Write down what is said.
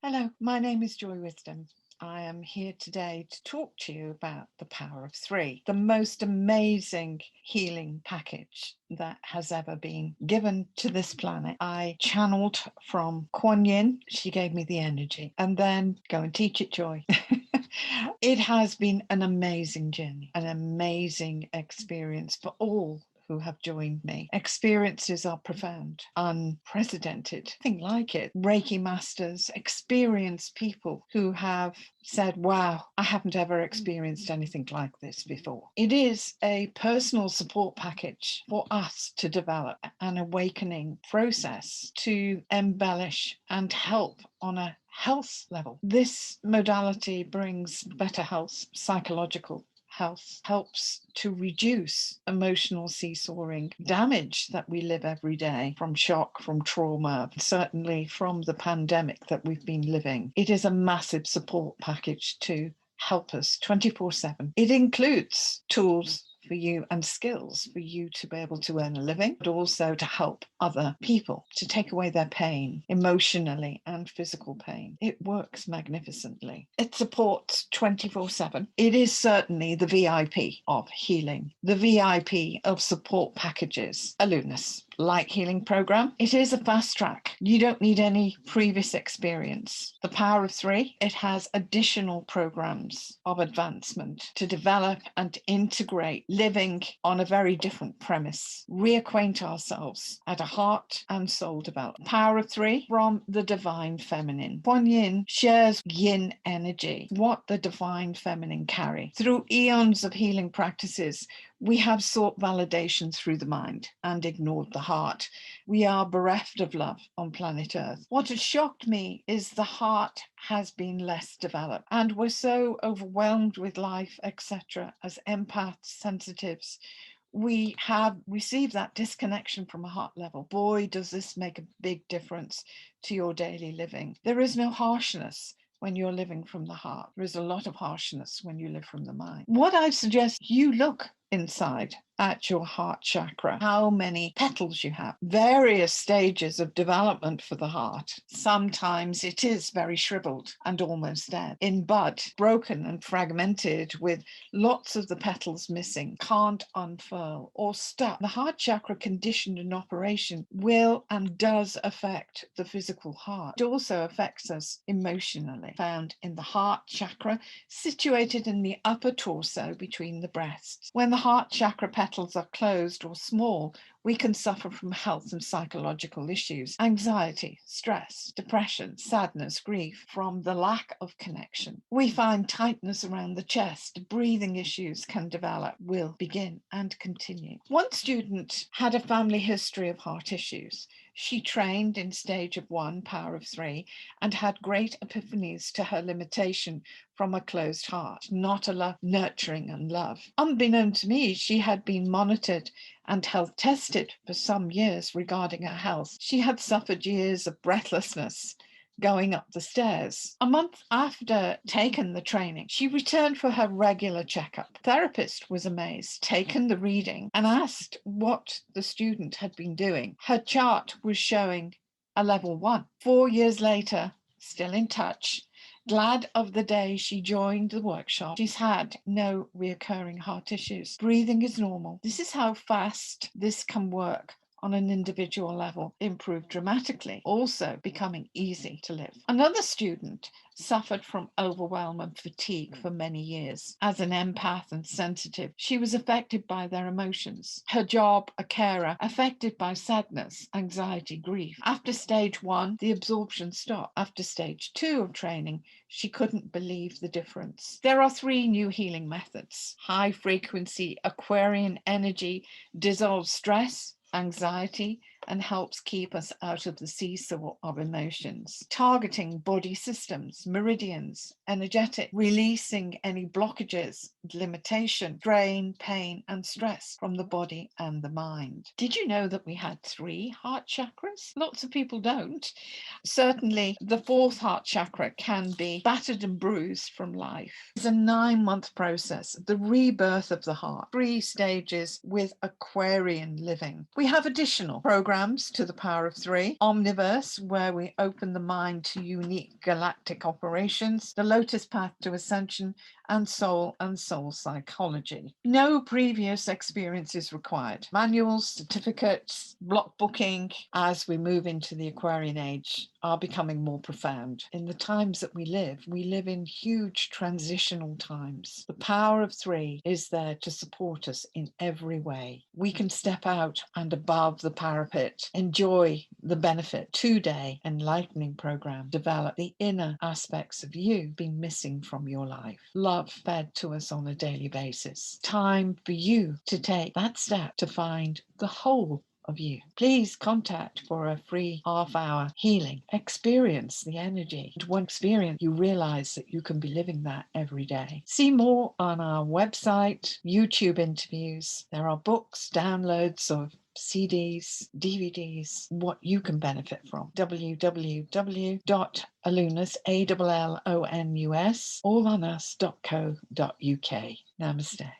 Hello, my name is Joy Wisdom. I am here today to talk to you about the power of three, the most amazing healing package that has ever been given to this planet. I channeled from Kuan Yin. She gave me the energy, and then go and teach it, Joy. It has been an amazing journey, an amazing experience for all who have joined me. Experiences are profound, unprecedented, nothing like it. Reiki masters, experienced people who have said, wow, I haven't ever experienced anything like this before. It is a personal support package for us to develop an awakening process to embellish and help on a health level. This modality brings better health, psychological health, helps to reduce emotional seesawing, damage that we live every day from shock, from trauma, certainly from the pandemic that we've been living. It is a massive support package to help us 24/7. It includes tools for you and skills for you to be able to earn a living, but also to help other people to take away their pain, emotionally and physical pain. It works magnificently. It supports 24/7. It is certainly the VIP of healing, the VIP of support packages. A Lunas light healing program. It is a fast track. You don't need any previous experience. The power of three, it has additional programs of advancement to develop and integrate living on a very different premise, reacquaint ourselves at a heart and soul development. Power of three, from the divine feminine. Kuan Yin shares yin energy, what the divine feminine carry. Through eons of healing practices, we have sought validation through the mind and ignored the heart. We are bereft of love on planet Earth. What has shocked me is the heart has been less developed, and we're so overwhelmed with life, etc. As empaths, sensitives, we have received that disconnection from a heart level. Boy, does this make a big difference to your daily living. There is no harshness when you're living from the heart. There is a lot of harshness when you live from the mind. What I suggest you look inside at your heart chakra, how many petals you have, various stages of development for the heart. Sometimes it is very shriveled and almost dead, in bud, broken and fragmented with lots of the petals missing, can't unfurl or stuck. The heart chakra conditioned in operation will and does affect the physical heart. It also affects us emotionally, found in the heart chakra, situated in the upper torso between the breasts. When the heart chakra petals are closed or small, we can suffer from health and psychological issues, anxiety, stress, depression, sadness, grief from the lack of connection. We find tightness around the chest, breathing issues can develop, will begin and continue. One student had a family history of heart issues. She trained in stage of 1, power of 3, and had great epiphanies to her limitation from a closed heart, not a nurturing and love. Unbeknown to me, she had been monitored and health tested for some years regarding her health. She had suffered years of breathlessness going up the stairs. A month after taking the training, she returned for her regular checkup. The therapist was amazed, taken the reading, and asked what the student had been doing. Her chart was showing a level 1. 4 years later, still in touch, glad of the day she joined the workshop. She's had no reoccurring heart issues. Breathing is normal. This is how fast this can work on an individual level, improved dramatically, also becoming easy to live. Another student suffered from overwhelm and fatigue for many years. As an empath and sensitive, she was affected by their emotions. Her job, a carer, affected by sadness, anxiety, grief. After stage 1, the absorption stopped. After stage 2 of training, she couldn't believe the difference. There are 3 new healing methods. High frequency Aquarian energy dissolves stress, anxiety, and helps keep us out of the seesaw of emotions. Targeting body systems, meridians, energetic, releasing any blockages, limitation, strain, pain, and stress from the body and the mind. Did you know that we had 3 heart chakras? Lots of people don't. Certainly, the 4th heart chakra can be battered and bruised from life. It's a 9-month process, the rebirth of the heart, 3 stages with Aquarian living. We have additional programs programs to the Power of Three, Omniverse, where we open the mind to unique galactic operations, the Lotus Path to Ascension, and soul psychology. No previous experience is required. Manuals, certificates, block booking as we move into the Aquarian age are becoming more profound. In the times that we live in huge transitional times. The Power of Three is there to support us in every way. We can step out and above the parapet, enjoy the benefit. 2-day enlightening program, develop the inner aspects of you been missing from your life. Love fed to us on a daily basis. Time for you to take that step to find the whole of you. Please contact for a free half-hour healing. Experience the energy. And one experience, you realize that you can be living that every day. See more on our website, YouTube interviews. There are books, downloads of CDs, DVDs, what you can benefit from. www.allonus, ALLONUS, allonus.co.uk. Namaste.